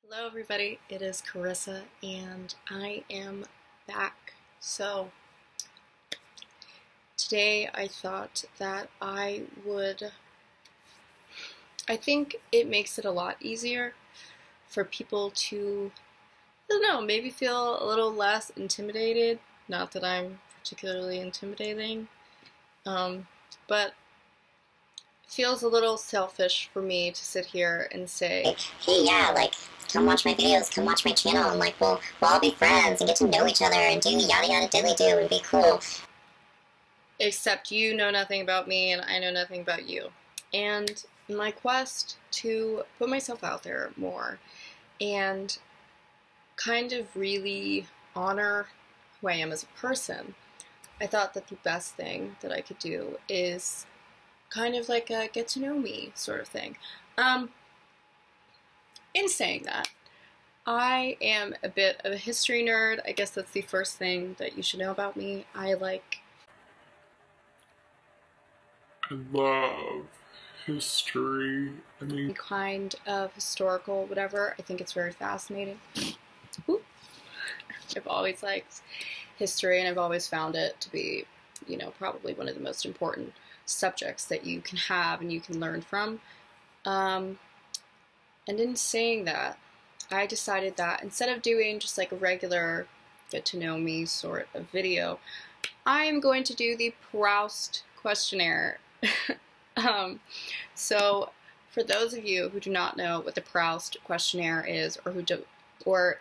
Hello everybody, it is Carissa and I am back. So today I thought that I think it makes it a lot easier for people to, I don't know, maybe feel a little less intimidated. Not that I'm particularly intimidating, but it feels a little selfish for me to sit here and say, hey, yeah, come watch my videos, come watch my channel, and we'll all be friends and get to know each other and do yada yada diddly do and be cool. Except you know nothing about me and I know nothing about you. And in my quest to put myself out there more and kind of really honor who I am as a person, I thought that the best thing that I could do is kind of like a get to know me sort of thing. In saying that, I am a bit of a history nerd. I guess that's the first thing that you should know about me. I love history. Kind of historical, whatever. I think it's very fascinating. Ooh. I've always liked history and I've always found it to be, probably one of the most important subjects that you can have and you can learn from. And in saying that, I decided that instead of doing just like a regular get to know me sort of video, I'm going to do the Proust questionnaire. So for those of you who do not know what the Proust questionnaire is, or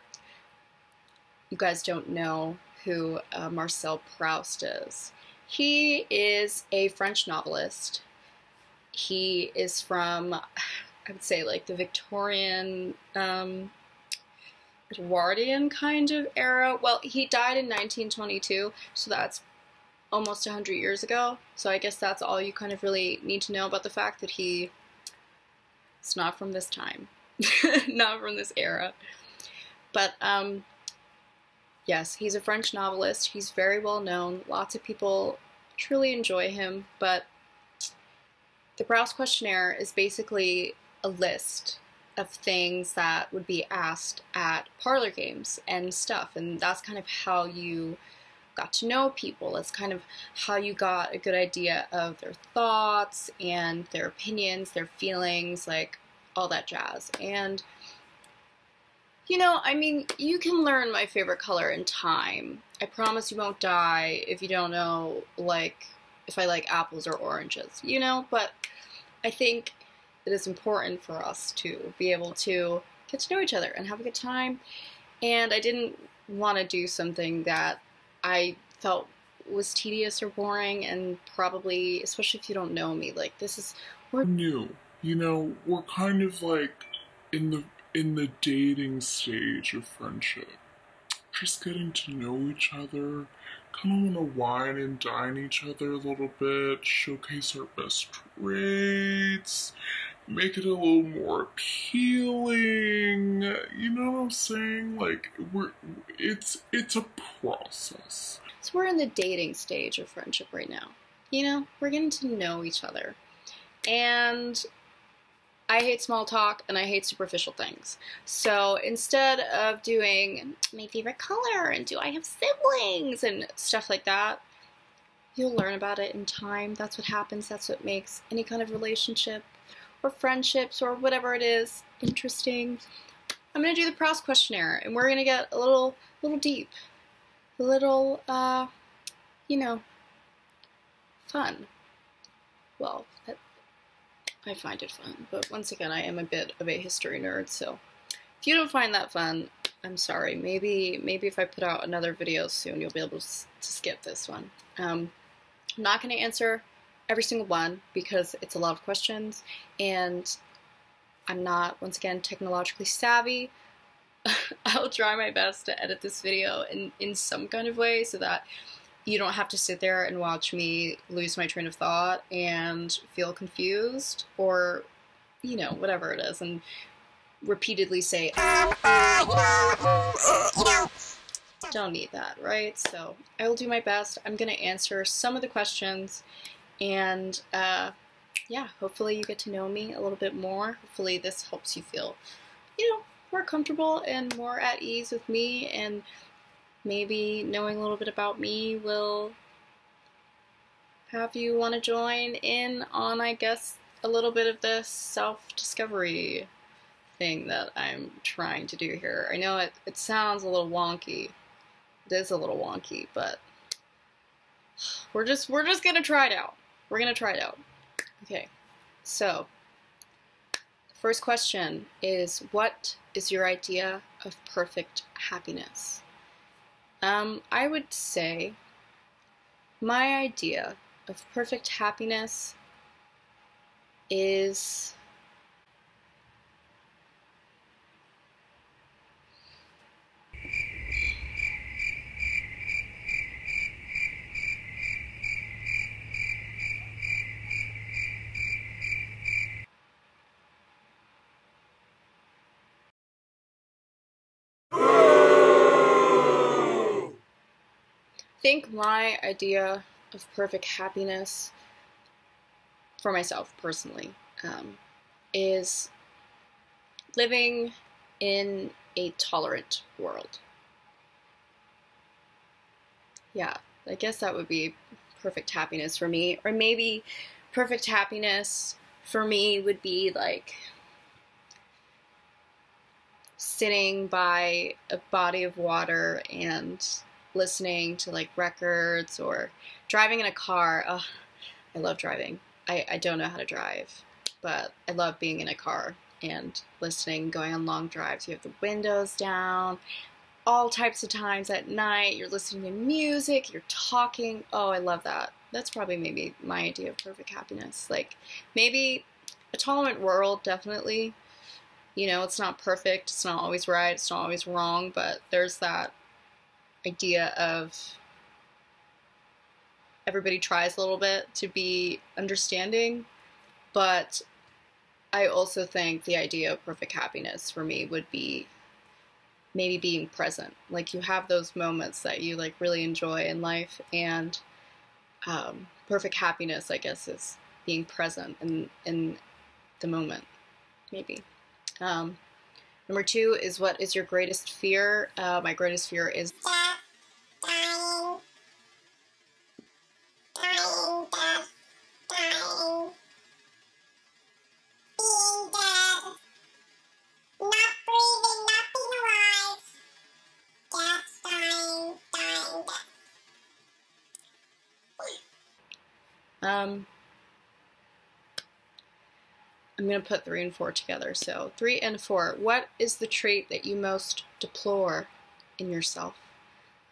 you guys don't know who Marcel Proust is, he is a French novelist. He is from, I would say, like the Victorian, Edwardian kind of era. Well, he died in 1922, so that's almost 100 years ago. So I guess that's all you kind of really need to know about the fact that it's not from this time, not from this era. But yes, he's a French novelist. He's very well known. Lots of people truly enjoy him, but the Proust questionnaire is basically a list of things that would be asked at parlor games and stuff, and that's kind of how you got to know people. That's kind of how you got a good idea of their thoughts and their opinions, their feelings, like all that jazz. And you can learn my favorite color in time. I promise you won't die if you don't know, if I like apples or oranges, but I think it is important for us to be able to get to know each other and have a good time. And I didn't want to do something that I felt was tedious or boring, and probably, especially if you don't know me, we're new. We're kind of in the dating stage of friendship. Just getting to know each other, kind of want to wine and dine each other a little bit, showcase our best traits, make it a little more appealing. You know what I'm saying? It's a process. So we're in the dating stage of friendship right now. We're getting to know each other. And I hate small talk and I hate superficial things. So instead of doing my favorite color and do I have siblings and stuff like that, you'll learn about it in time. That's what happens. That's what makes any kind of relationship or friendships or whatever it is interesting. I'm going to do the Proust questionnaire and we're going to get a little deep, a little, fun. Well, I find it fun, but once again, I am a bit of a history nerd, so if you don't find that fun, I'm sorry. Maybe if I put out another video soon, you'll be able to skip this one. I'm not going to answer every single one because it's a lot of questions, and I'm not, once again, technologically savvy. I'll try my best to edit this video in some kind of way so that you don't have to sit there and watch me lose my train of thought and feel confused or, whatever it is, and repeatedly say, don't need that, right? So I will do my best. I'm going to answer some of the questions, and yeah, hopefully you get to know me a little bit more. Hopefully this helps you feel, more comfortable and more at ease with me, and maybe knowing a little bit about me will have you want to join in on, I guess, a little bit of this self-discovery thing that I'm trying to do here. I know it sounds a little wonky. It is a little wonky, but we're just gonna try it out. We're gonna try it out. Okay, so the first question is, what is your idea of perfect happiness? I would say my idea of perfect happiness is I think my idea of perfect happiness for myself personally is living in a tolerant world. Yeah, I guess that would be perfect happiness for me. Or maybe perfect happiness for me would be like sitting by a body of water and listening to like records, or driving in a car. Oh, I love driving. I don't know how to drive, but I love being in a car and listening, going on long drives. You have the windows down, all types of times at night. You're listening to music, you're talking. Oh, I love that. That's probably maybe my idea of perfect happiness. Like maybe a tolerant world, definitely. You know, it's not perfect, it's not always right, it's not always wrong, but there's that idea of everybody tries a little bit to be understanding, but I also think the idea of perfect happiness for me would be maybe being present. Like you have those moments that you like really enjoy in life, and perfect happiness, I guess, is being present in the moment, maybe. Number 2 is, what is your greatest fear? My greatest fear is Dying. Dying, death, dying. Being dead. Not breathing, not being alive. Death, dying, dying, death. I'm going to put 3 and 4 together. So 3 and 4. What is the trait that you most deplore in yourself?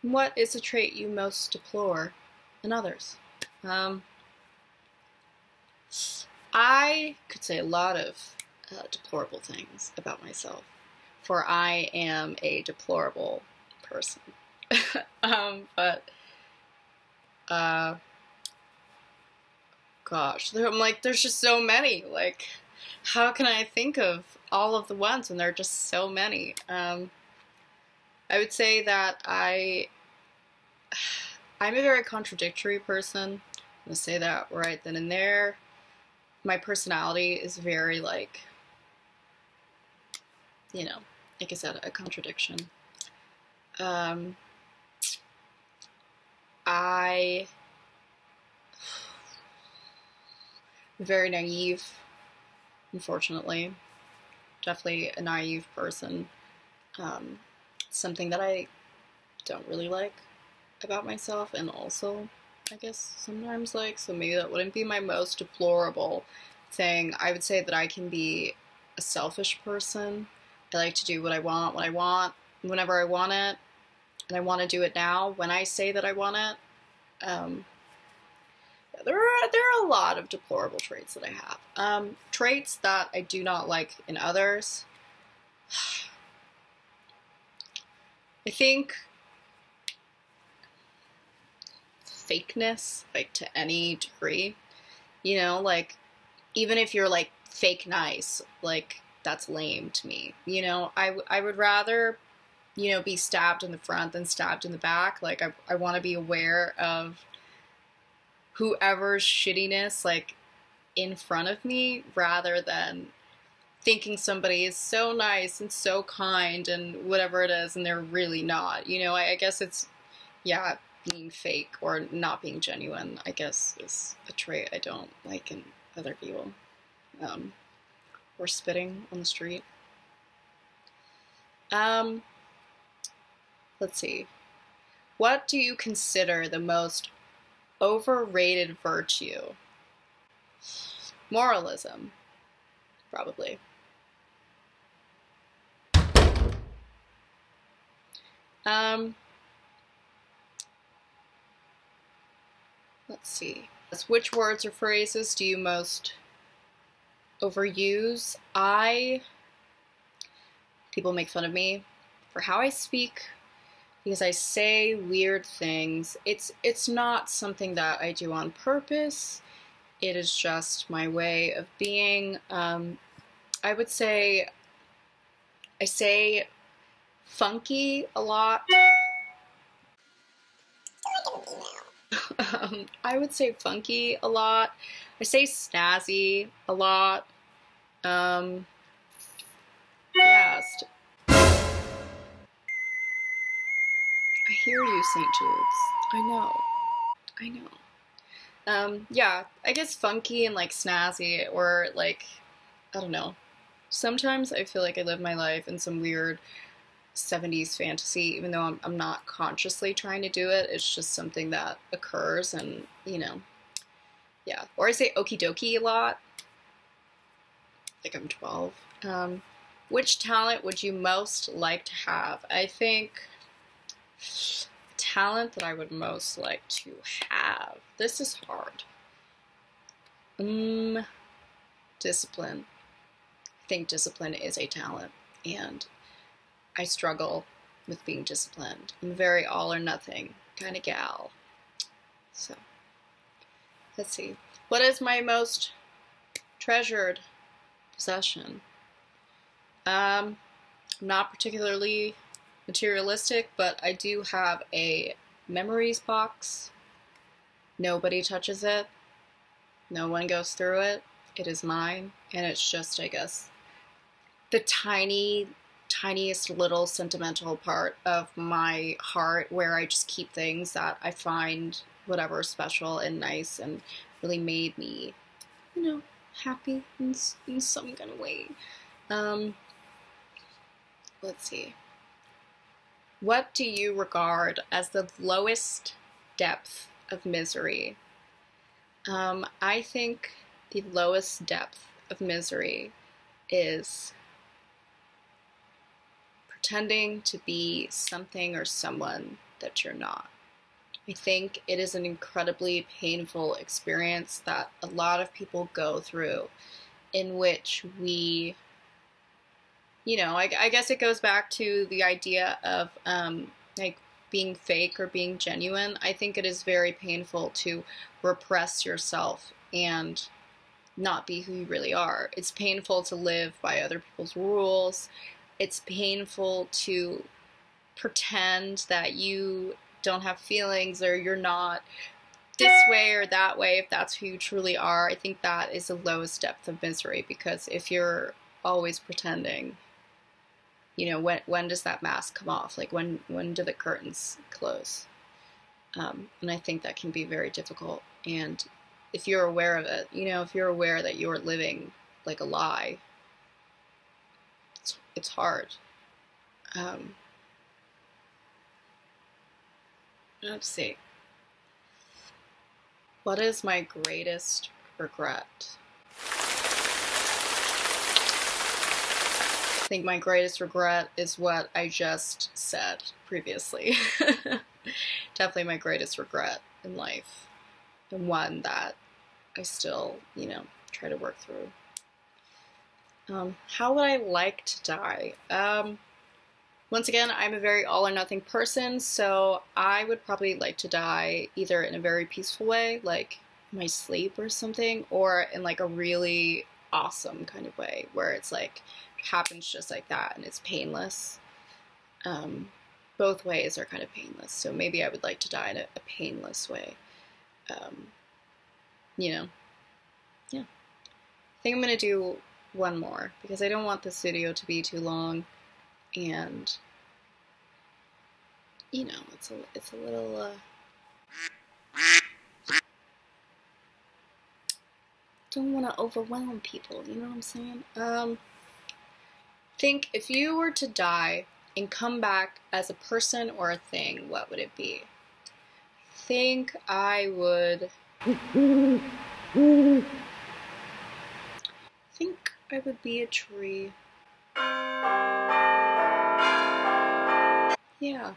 And what is the trait you most deplore in others? I could say a lot of deplorable things about myself, for I am a deplorable person. Gosh, I'm like, there's just so many. Like, how can I think of all of the ones when there are just so many? I would say that I'm a very contradictory person. I'm gonna say that right then and there. My personality is very like, you know, like I said, a contradiction. I'm very naive, unfortunately. Definitely a naive person. Something that I don't really like about myself, and also, I guess, sometimes like, so maybe that wouldn't be my most deplorable thing. I would say that I can be a selfish person. I like to do what I want, whenever I want it, and I want to do it now when I say that I want it. There are a lot of deplorable traits that I have. Traits that I do not like in others. I think fakeness, like to any degree. You know, like even if you're like fake nice, like that's lame to me. You know, I would rather, you know, be stabbed in the front than stabbed in the back. Like I want to be aware of whoever's shittiness like in front of me, rather than thinking somebody is so nice and so kind and whatever it is, and they're really not. You know, I guess it's, yeah, being fake or not being genuine, I guess, is a trait I don't like in other people. Or spitting on the street. Let's see. What do you consider the most overrated virtue? Moralism, probably. Let's see. Which words or phrases do you most overuse? People make fun of me for how I speak because I say weird things. It's not something that I do on purpose. It is just my way of being. I would say I say funky a lot. I would say funky a lot. I say snazzy a lot. Yeah. I hear you, St. Jude's. I know. Yeah, I guess funky and like snazzy, or like, I don't know. Sometimes I feel like I live my life in some weird 70s fantasy, even though I'm not consciously trying to do it. It's just something that occurs, and, you know, yeah. Or I say okie dokie a lot. Like I'm 12. Which talent would you most like to have? I think talent that I would most like to have. This is hard. Discipline. I think discipline is a talent, and I struggle with being disciplined. I'm a very all or nothing kind of gal. So, let's see. What is my most treasured possession? I'm not particularly materialistic, but I do have a memories box. Nobody touches it. No one goes through it. It is mine, and it's just, I guess, the tiniest little sentimental part of my heart where I just keep things that I find whatever special and nice and really made me, you know, happy in some kind of way. Let's see. What do you regard as the lowest depth of misery? I think the lowest depth of misery is pretending to be something or someone that you're not. I think it is an incredibly painful experience that a lot of people go through, in which we, you know, I guess it goes back to the idea of like being fake or being genuine. I think it is very painful to repress yourself and not be who you really are. It's painful to live by other people's rules. It's painful to pretend that you don't have feelings, or you're not this way or that way, if that's who you truly are. I think that is the lowest depth of misery, because if you're always pretending, you know, when does that mask come off? Like, when do the curtains close? And I think that can be very difficult. And if you're aware of it, you know, if you're aware that you're living like a lie, it's hard. Let's see. What is my greatest regret? I think my greatest regret is what I just said previously. Definitely my greatest regret in life, and one that I still, you know, try to work through. How would I like to die? Once again, I'm a very all or nothing person, so I would probably like to die either in a very peaceful way, like my sleep or something, or in like a really awesome kind of way, where it's like, it happens just like that and it's painless. Both ways are kind of painless, so maybe I would like to die in a painless way. You know, yeah. I think I'm gonna do one more because I don't want this video to be too long, and you know, it's a little don't want to overwhelm people, you know what I'm saying? Think if you were to die and come back as a person or a thing, what would it be? Think I would think I would be a tree. Yeah,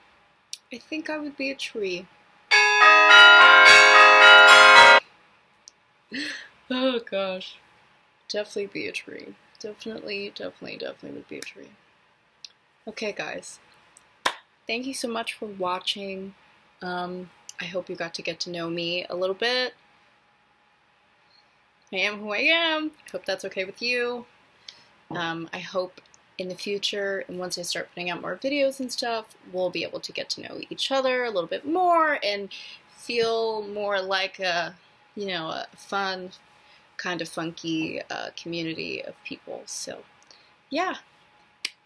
I think I would be a tree. Oh gosh. Definitely be a tree. Definitely would be a tree. Okay, guys. Thank you so much for watching. I hope you got to get to know me a little bit. I am who I am. I hope that's okay with you. I hope in the future, and once I start putting out more videos and stuff, we'll be able to get to know each other a little bit more and feel more like a, you know, a fun, kind of funky community of people. So, yeah.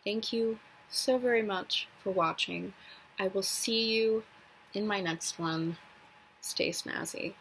Thank you so very much for watching. I will see you in my next one. Stay snazzy.